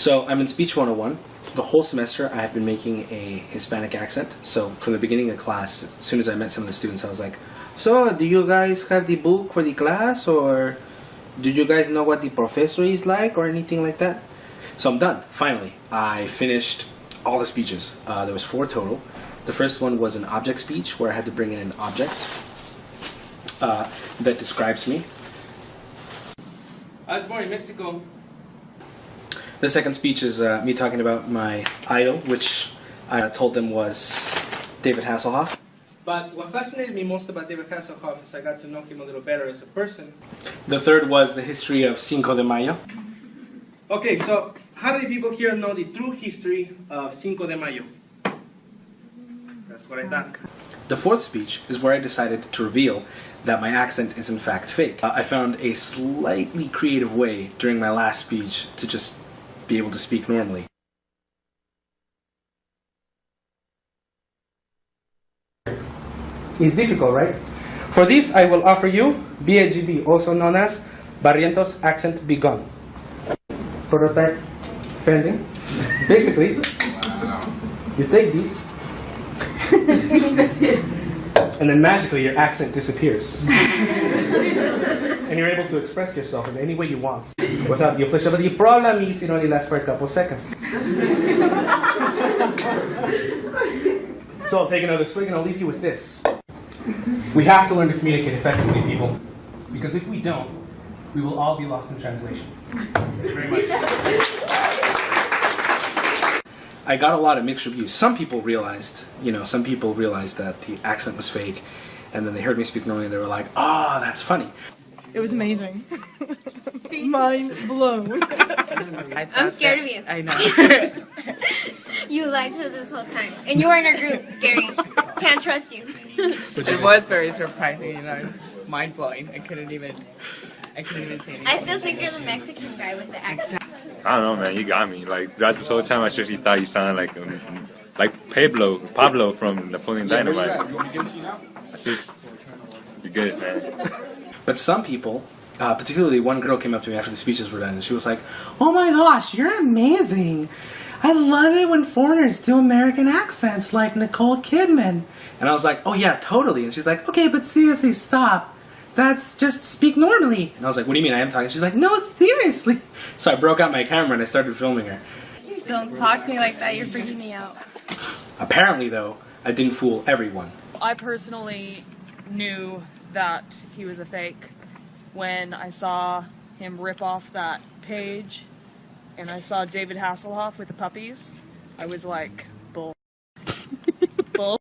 So I'm in Speech 101. The whole semester I have been making a Hispanic accent. So from the beginning of class, as soon as I met some of the students, I was like, so do you guys have the book for the class, or do you guys know what the professor is like, or anything like that? So I'm done, finally. I finished all the speeches. There was 4 total. The first one was an object speech where I had to bring in an object that describes me. I was born in Mexico. The second speech is me talking about my idol, which I told them was David Hasselhoff. But what fascinated me most about David Hasselhoff is I got to know him a little better as a person. The third was the history of Cinco de Mayo. Okay, so how many people here know the true history of Cinco de Mayo? That's what I thought. The fourth speech is where I decided to reveal that my accent is in fact fake. I found a slightly creative way during my last speech to just be able to speak normally. It's difficult, right? For this, I will offer you BAGB, also known as Barrientos Accent Begun. Prototype pending. Basically, you take these, and then magically your accent disappears. And you're able to express yourself in any way you want without the official. But the problem is it only lasts for a couple seconds. So I'll take another swig and I'll leave you with this. We have to learn to communicate effectively, people. Because if we don't, we will all be lost in translation. Thank you very much. I got a lot of mixed reviews. Some people realized that the accent was fake, and then they heard me speak normally and they were like, oh, that's funny. It was amazing. Mind blown. I'm scared of you. I know. You lied to us this whole time. And you were in our group. Scary. Can't trust you. It was very surprising, mind blowing. I couldn't even say anything. I still think you're the Mexican guy with the accent. I don't know, man. You got me. Like throughout this whole time, I seriously thought you sounded like Pablo from Napoleon Dynamite. It's just, you're good, man. But some people, particularly one girl, came up to me after the speeches were done, and she was like, "Oh my gosh, you're amazing! I love it when foreigners do American accents like Nicole Kidman." And I was like, "Oh yeah, totally." And she's like, "Okay, but seriously, stop. That's just speak normally." And I was like, "What do you mean I am talking?" She's like, "No, seriously." So I broke out my camera and I started filming her. Don't talk to me like that, you're freaking me out. Apparently, though, I didn't fool everyone. I personally knew that he was a fake when I saw him rip off that page and I saw David Hasselhoff with the puppies. I was like, bull. Bull.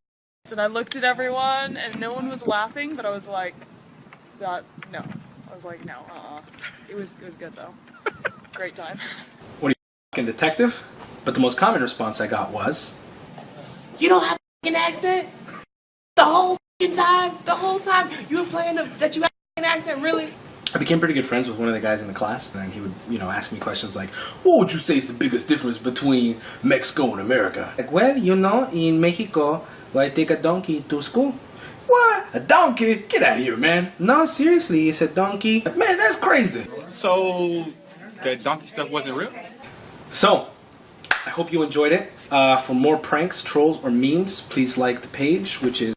And I looked at everyone and no one was laughing, but I was like, no. I was like, no, It was good though. Great time. What are you, fucking detective? But the most common response I got was, "You don't have an accent? The whole time you were playing that you had an accent, really?" I became pretty good friends with one of the guys in the class, and he would, ask me questions like, "What would you say is the biggest difference between Mexico and America?" Like, well, in Mexico, I take a donkey to school. What? A donkey? Get out of here, man. No, seriously, it's a donkey. Man, that's crazy. So, that donkey stuff wasn't real? So, I hope you enjoyed it. For more pranks, trolls, or memes, please like the page, which is